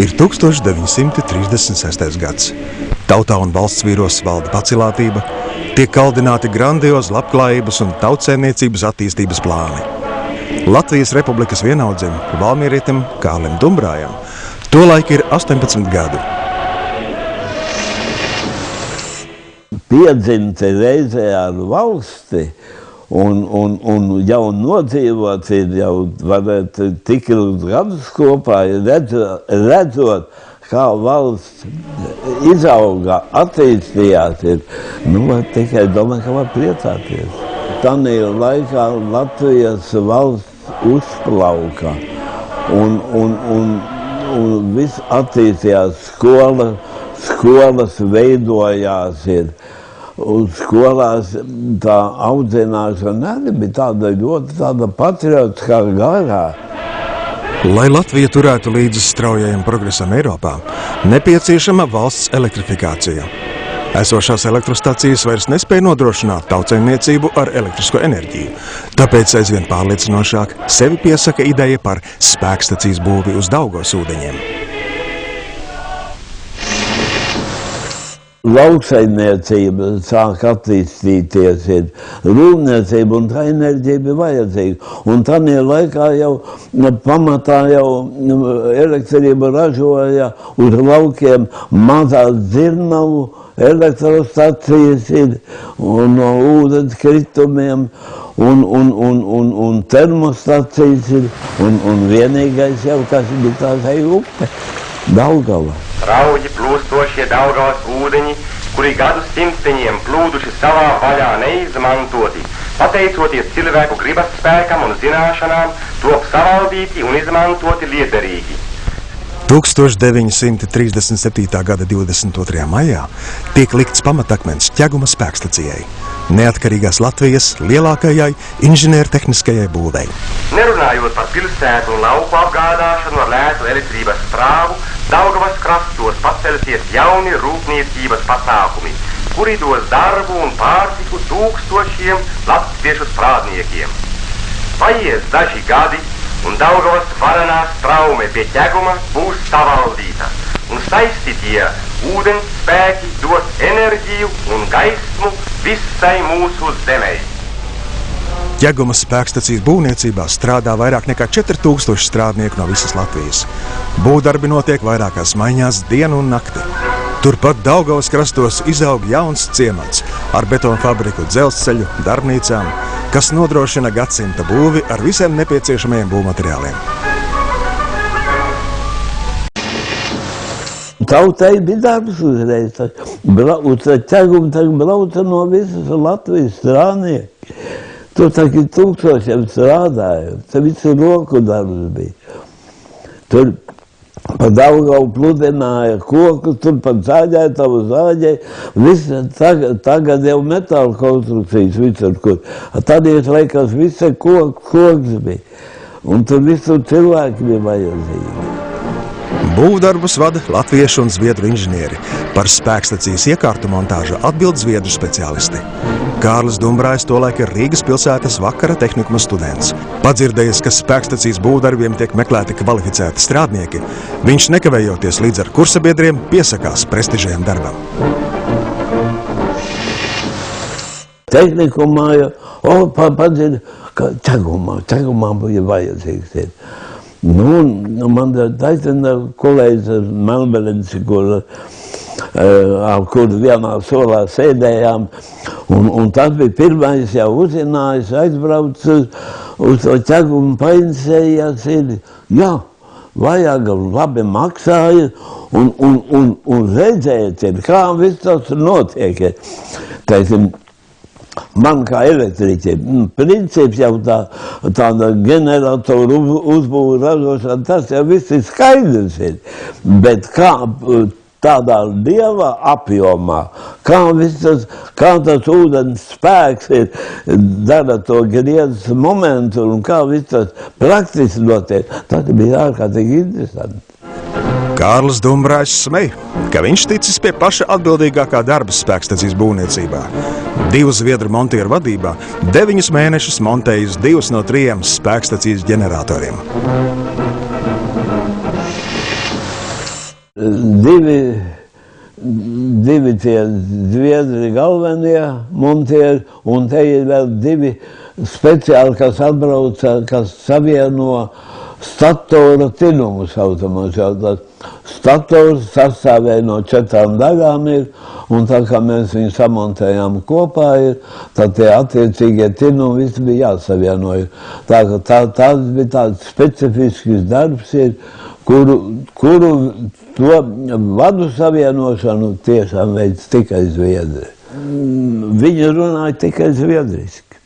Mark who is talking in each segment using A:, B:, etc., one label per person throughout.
A: Ir 1936. gads. Tautā un valsts vīros valda pacilātība, tiek kaldināti grandiozi labklājības un tautsēmniecības attīstības plāni. Latvijas Republikas vienaudzim, valmierietim Kārlim Dumbrājam, tolaik ir 18 gadu.
B: Piedzimti reizē ar valsti un jau nodzīvots ir jau varētu tik ilgus gadus kopā, redzot, kā valsts izauga, attīstījās, tikai domāju, ka var priecāties. Tanī laikā Latvijas valsts uzplauka un viss attīstījās, skolas veidojās ir. Un skolās tā audzināšana arī bija tāda ļoti patriotiskā garā.
A: Lai Latvija turētu līdzi straujajam progresam Eiropā, nepieciešama valsts elektrifikācija. Esošās elektrostacijas vairs nespēja nodrošināt tautsaimniecību ar elektrisko enerģiju, tāpēc aizvien pārliecinošāk sevi piesaka ideja par spēkstacijas būvi uz Daugavas ūdeņiem.
B: Lauksaimniecība sāk attīstīties, ir rūpniecība un tā enerģija bija vajadzīga. Un tādā laikā jau pamatā jau elektrība ražoja uz laukiem mazās dzirnavu elektrostacijas ir un no ūdens kritumiem un termostacijas ir un vienīgais jau, kas bija tās upe, Daugava.
C: Strauji plūstošie Daugavas ūdeņi, kuri gadu simteņiem plūduši savā vaļā neizmantoti, pateicoties cilvēku gribas spēkam un zināšanām, top savaldīti un izmantoti liederīgi.
A: 1937. gada 22. maijā tiek likts pamatakmens Ķeguma spēkstacijai, neatkarīgās Latvijas lielākajai inženiertehniskajai būvei.
C: Nerunājot par pilsētu un lauku apgādāšanu ar lētu elektrības strāvu, Daugavas krastos pacelsies jauni rūpniecības pasākumi, kuri dos darbu un pārtiku tūkstošiem latviešu strādniekiem. Paies daži gadi, un Daugavas varenā straume pie Ķeguma būs savaldīta, un saistītie ūdens spēki dos enerģiju un gaismu visai mūsu zemei.
A: Ķeguma spēkstacijas būvniecībā strādā vairāk nekā 4000 strādnieku no visas Latvijas. Būvdarbi notiek vairākās maiņās dienu un nakti. Turpat Daugavas krastos izaug jauns ciemats ar betonu fabriku, dzelzceļu, darbnīcām, kas nodrošina gadsimta būvi ar visiem nepieciešamajiem būvmateriāliem.
B: Tautai bija darbs uzreiz. Uz Ķegumu brauca no visas Latvijas strādnieki. Tur tagad tūkstošiem strādāja. Tur visu roku darbs bija. Tur pa Daugavu pludināja kokus, tur pa zāģēja, tavu zāģēja. Tagad jau metāla konstrukcijas visur, kur. Tad laikās visa koks bija. Un tur visur cilvēki bija vajadzīgi.
A: Būvdarbus vada latviešu un zviedru inženieri. Par spēkstacijas iekārtu montāžu atbild zviedru speciālisti. Kārlis Dumbrājs tolaik ir Rīgas pilsētas vakara tehnikuma students. Padzirdējis, ka spēkstacijas būvdarbiem tiek meklēti kvalificēti strādnieki, viņš nekavējoties līdz ar kursabiedriem piesakās prestižajam darbam.
B: Tehnikumā jau padzird, ka Ķegumā bija vajadzīgs. Man taisnība kolēģis Melberens, kur vienā solā sēdējām, un tas bija pirmais jau uzzinājis, aizbrauc uz to Ķegumu painsējās, jā, vajag labi maksāja, un redzēt, kā viss tas notiek. Taisnība, man kā elektriķiem, princips jau tāda generatoru uzbūvu ražošana, tas jau viss ir skaidrs ir, bet kā tādā lielā apjomā, kā tas ūdens spēks ir, dara to griezes momentu un kā viss tas praktiski notiek, tas bija ārkārtīgi interesanti.
A: Kārlis Dumbrājs smej, ka viņš ticis pie paša atbildīgākā darba spēkstacijas būvniecībā. 2 zviedru montieru vadībā 9 mēnešus montējis 2 no 3 spēkstacijas ģeneratoriem.
B: Divi tie zviedri galvenie montieri, un te ir vēl divi speciāli, kas atbrauca, kas savieno statora tinumu saucamās. Stators sastāvēja no 4 daļām ir, un tā kā mēs viņu samontējām kopā ir, tad tie attiecīgie tinumi visi bija jāsavieno. Tas bija tāds specifisks darbs ir, kuru to vadu savienošanu tiešām veids tikai zviedri. Viņi runāja tikai zviedriski.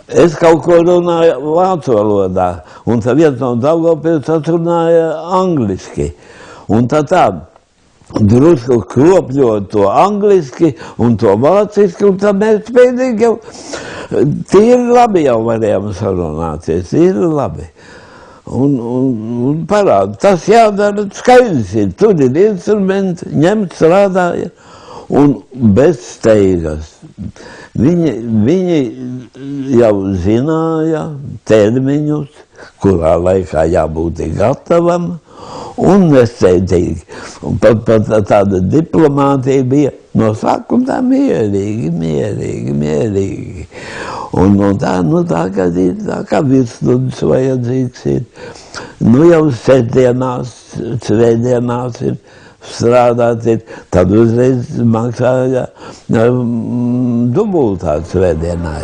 B: Es kaut ko runāju vācu valodā, un tā viens no Daugavpils runāja angliski. Un tā drusku kropļot to angliski un to vāciski, un tā mēs pēdīgi jau tīri labi jau varējām sarunāties, tīri labi. Un parāda, tas jādara skaidrs ir, tur ir instrumenti, ņemt strādāja un bez steigas. Viņi jau zināja termiņus, kurā laikā jābūt gatavam un nesteidzīgi. Un pat tāda diplomātija bija no sākuma tā mierīgi. Un tā, kā virstundas vajadzīgs ir. Jau svētdienās ir strādāt, tad uzreiz maksāja dubultā svētdienā.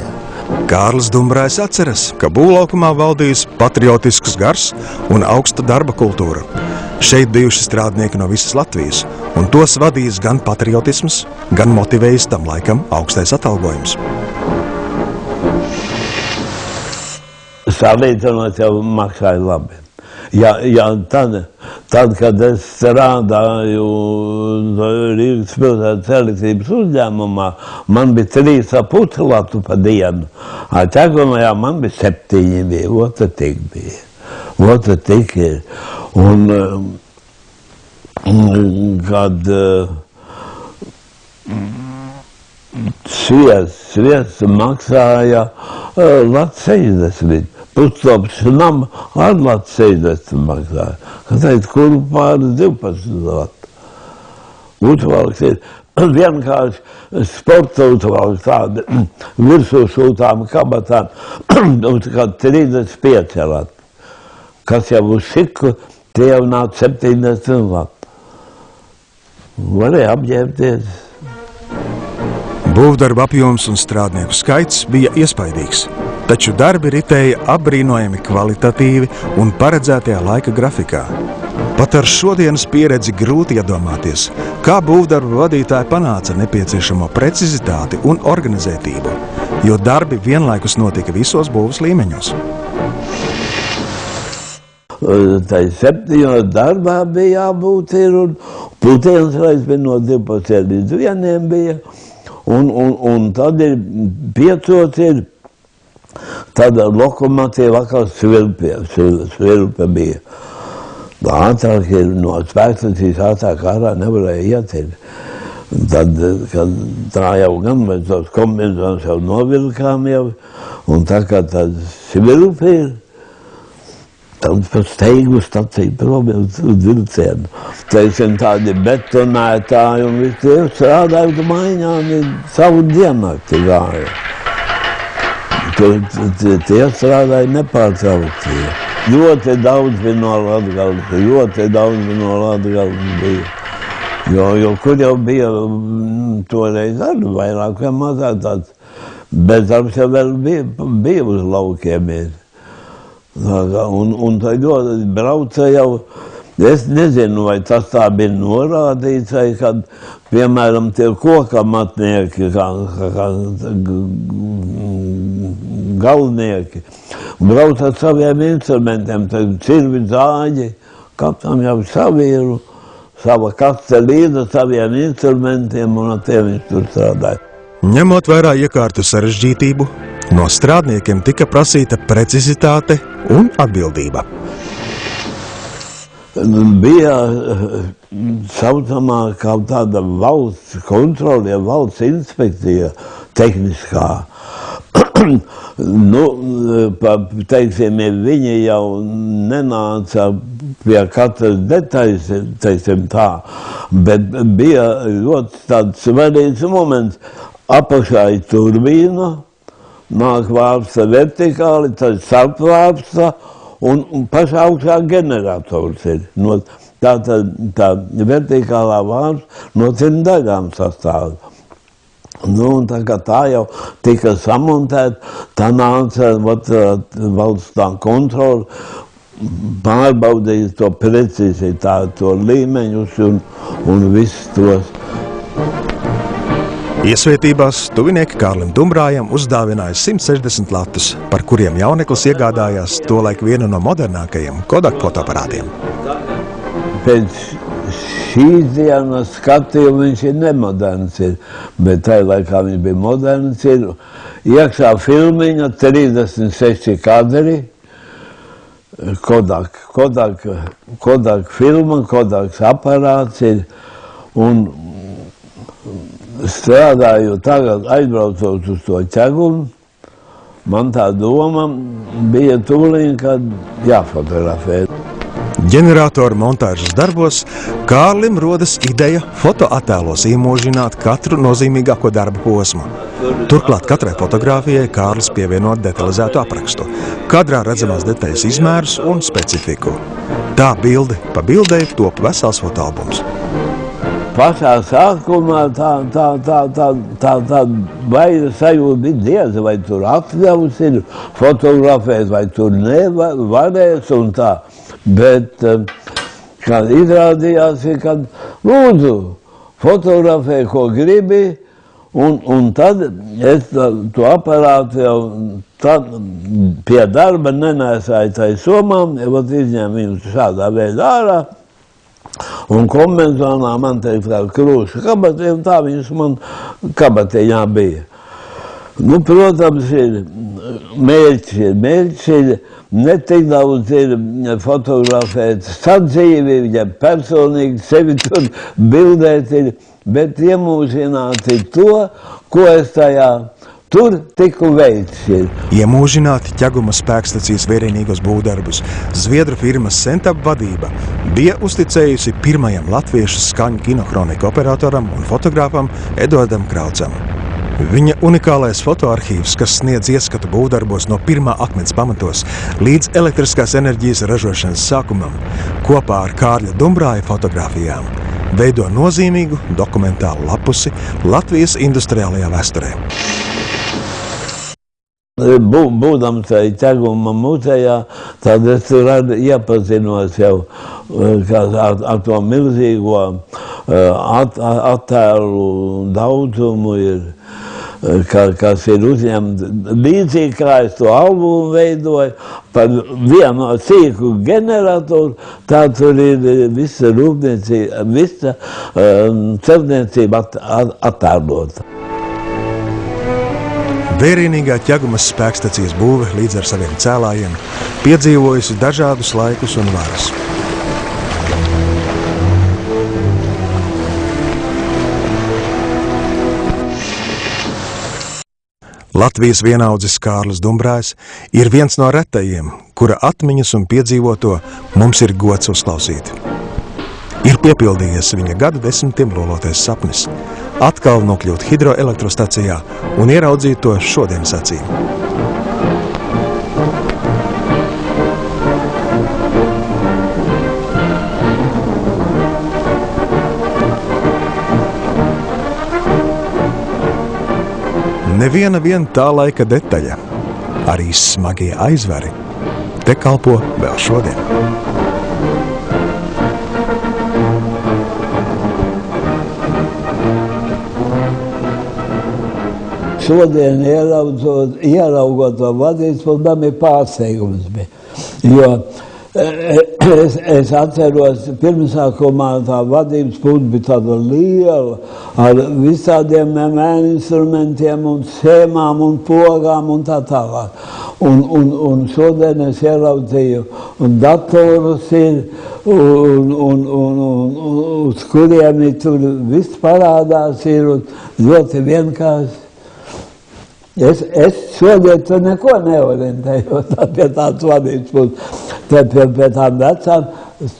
A: Kārlis Dumbrājs atceras, ka būvlaukumā valdījis patriotisks gars un augsta darba kultūra. Šeit bijuši strādnieki no visas Latvijas, un tos vadījis gan patriotisms, gan motivējis tam laikam augstais atalgojums.
B: Salīdzinot jau maksāja labi. Tad, kad es strādāju Rīgas pilsētas elektrības uzņēmumā, man bija 3,5 latu pa dienu. Ķegumajā man bija 7 bija, ota tik bija. Ota tik ir. Un kad sviests maksāja lats 60. Pustops nama ar lats 60 maksāja. Kad teikt, kuru pāris 12 latu. Utvalks ir vienkārši sporta utvalks tādi virsū šūtām kabatām, kad 35 latu. Kas jau uz šiku, tie jau nāk 70 latu. Varēja apģērbties.
A: Būvdarba apjoms un strādnieku skaits bija iespaidīgs, taču darbi ritēja apbrīnojami kvalitatīvi un paredzētajā laika grafikā. Pat ar šodienas pieredzi grūti iedomāties, kā būvdarba vadītāji panāca nepieciešamo precizitāti un organizētību, jo darbi vienlaikus notika visos būvas līmeņos.
B: Tai 7 darbā bija jābūt ir, un putienas reiz bija no 12 līdz 1 bija, un tad ir 5 ir, tad lokomotīva atkal svilpe bija. Ātrāk ir no spēkstacijas ātrāk ārā nevarēja iet. Tad, kad tā jau gan mēs tos kombinācijas jau novilkām jau, un tā kā tad svilpe ir, tad pa steigu staciju prom uz vilcienu. Teiksim, tādi betonētāji un visi tie strādāja maiņām savu diennakti gāja. Tie strādāja nepārtraukti. Ļoti daudz bija no Latgales bija. Jo kur jau bija toreiz arī vairāk vai mazāk tāds bezdarbs jau vēl bija uz laukiem. Un tā ļoti brauca jau, es nezinu, vai tas tā bija norādīts, vai kad, piemēram, tie kokamatnieki, galvnieki, brauca ar saviem instrumentiem, tad cirvi zāģi, katram jau savīru, sava kaste līdzi saviem instrumentiem, un ar tiem viņš tur strādāja.
A: Ņemot vērā iekārtu sarežģītību, no strādniekiem tika prasīta precizitāte un atbildība.
B: Bija saucamā kā tāda valsts kontrole, valsts inspekcija tehniskā. Teiksim, viņi jau nenāca pie katras detaļas, teiksim tā, bet bija ļoti tāds svarīgs moments. Apakšā ir turbīna, nāk vārsta vertikāli, tad starpvārsta un pašā augšā generators ir. Tā vertikālā vārsta no 3 daļām sastāv. Nu, un tā kā tā jau tika samontēta, tā nāca valsts tā kontrola, pārbaudīja to precizitāti, to līmeņus un visus tos.
A: Iesvētībās tuvinieki Kārlim Dumbrājam uzdāvināja 160 latus, par kuriem jauneklis iegādājās tolaik vienu no modernākajiem Kodak fotoaparātiem.
B: Pēc šīs dienas skatījuma viņš ir nemoderns, bet tajā laikā viņš bija moderns. Iekšā filmiņa 36 kadri, Kodak filma, Kodaks aparāts ir, un strādāju tagad, aizbraucot uz to ķegunu, man tā doma bija tūlīt, kad jāfotografē.
A: Ģeneratoru montāžas darbos Kārlim rodas ideja fotoattēlos iemūžināt katru nozīmīgāko darba posmu. Turklāt katrai fotogrāfijai Kārlis pievienot detalizētu aprakstu, kadrā redzamās detaļas izmērus un specifiku. Tā bilde pa bildei top vesels fotoalbums.
B: Pašā sākumā tā baila sajūta bija dieza, vai tur atļaus ir fotografēt, vai tur nevarēs un tā. Bet, kad izrādījās, kad lūdzu, fotografē, ko gribi, un tad es to aparātu jau pie darba nenēsāju tai somām, jau izņēmu viņus šādā veidā ārā. Un kombinācijā man teikt, kā krūša kabatē, un tā viņas man kabatē bija. Nu, protams, ir mērķis ir ne tik daudz ir fotografēt sadzīvi, ja personīgi sevi tur bildēt ir, bet iemūžināt ir to, ko es tajā tur tiku veids ir.
A: Iemūžināti ķeguma spēkstacijas vērienīgos būvdarbus Zviedru firmas Centap vadība bija uzticējusi pirmajam latviešu skaņu kinohroniku operatoram un fotogrāfam Edvardam Kraucam. Viņa unikālais fotoarhīvs, kas sniedz ieskatu būvdarbos no pirmā akmens pamatos līdz elektriskās enerģijas ražošanas sākumam, kopā ar Kārļa Dumbrāja fotogrāfijām, veido nozīmīgu dokumentālu lapusi Latvijas industriālajā vēsturē.
B: Būdams ķeguma muzejā, tad es tur iepazinos jau ar to milzīgo attēlu daudzumu, kas ir uzņemts līdzīgi, kā es to albumu veidoju, par vienu sīku generatoru, tā tur ir visa rūpniecība, visa celtniecība attēlota.
A: Vērienīgā ķegumas spēkstacijas būve līdz ar saviem cēlājiem piedzīvojusi dažādus laikus un varas. Latvijas vienaudzis Kārlis Dumbrājs ir viens no retajiem, kura atmiņas un piedzīvoto mums ir gods uzklausīt. Ir piepildījies viņa gadu desmitiem lolotais sapnis – atkal nokļūt hidroelektrostacijā un ieraudzīt to šodienas acīm. Neviena vien tā laika detaļa, arī smagie aizvari, te kalpo vēl šodien.
B: Šodien ieraugot to vadības, man ir pārsteigums. Jo es atceros, pirmsākumā tā vadības pults bija tāda liela, ar visādiem instrumentiem un schēmām un pogām un tā tālāk. Un šodien es ieraudzīju, un datorus ir, un uz kuriem tur viss parādās ir, un ļoti vienkārši. Es šodien tur neko neorientēju pie tādas vadības puses. Pie tām vecām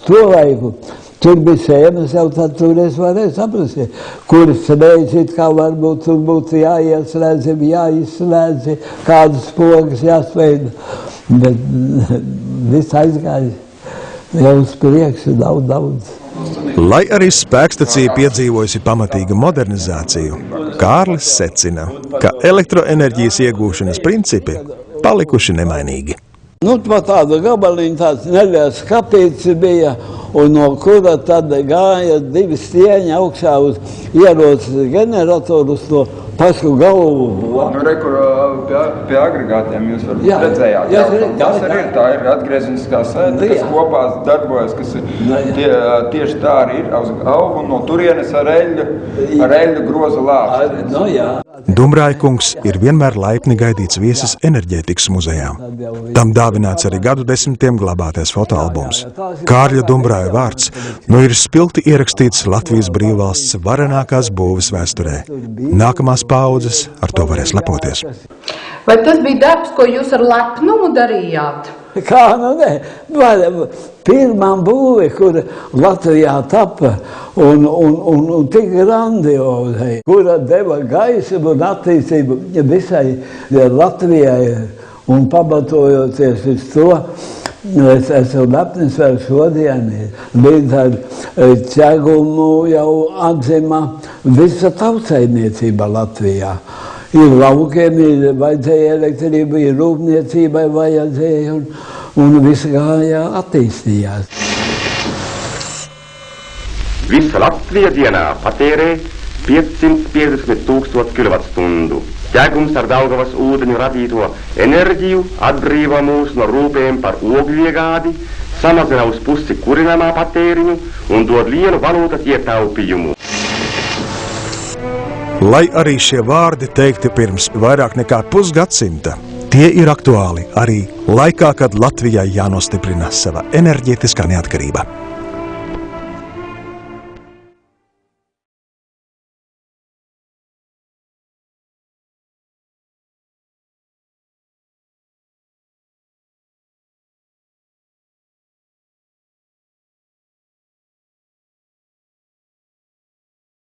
B: to laiku. Tur bija sēmas jau, tad tur es varēju saprast, kuras reizes, kā varbūt tur būtu jāieslēdz, jāizslēdz, kādas pogas jāspēj. Bet viss aizgāja jau uz priekšu daudz.
A: Lai arī spēkstacija piedzīvojusi pamatīgu modernizāciju, Kārlis secina, ka elektroenerģijas iegūšanas principi palikuši nemainīgi.
B: Nu, pa tādu gabaliņu tāds neliels skapīts bija, un no kura tad gāja 2 stieņi augšā uz ieroces generatoru uz to pašu galvu.
D: Nu, re, kur pie agregātiem jūs varat redzējāt. Tas arī ir, tā ir atgriezeniskā saite, kas kopā darbojas, kas tieši tā arī ir uz galvu, un no turienes ar eļļu groza lāpsti.
B: Nu, jā.
A: Dumbrājkungs ir vienmēr laipni gaidīts viesis enerģētikas muzejā. Tam dāvināts arī gadu desmitiem glabātais fotoalbums. Kārļa Dumbrāja vārds nu ir spilgti ierakstīts Latvijas brīvvalsts varenākās būves vēsturē. Nākamās paaudzes ar to varēs lepoties.
E: Vai tas bija darbs, ko jūs ar lepnumu darījāt?
B: Kā, nu ne, pirmā būve, kur Latvijā tapa un tik grandiozai, kura deva gaismu un attīstību visai Latvijai, un pamatojoties uz to, es esmu lepnis vēl šodien, līdz ar ķegumu jau atzima visa tautsaimniecība Latvijā. Ir laukiem, ir vajadzēja elektrība, ir rūpniecībai vajadzēja, un viss gāja attīstījās.
C: Visa Latvija dienā patērē 550 000 kWh. Ķegums ar Daugavas ūdeņu radīto enerģiju atbrīvo mūs no rūpēm par ogļu iegādi, samazina uz pusi kurinamā patēriņu un dod lielu valūtas ietaupījumu.
A: Lai arī šie vārdi teikti pirms vairāk nekā pusgadsimta, tie ir aktuāli arī laikā, kad Latvijai jānostiprina sava enerģētiskā neatkarība.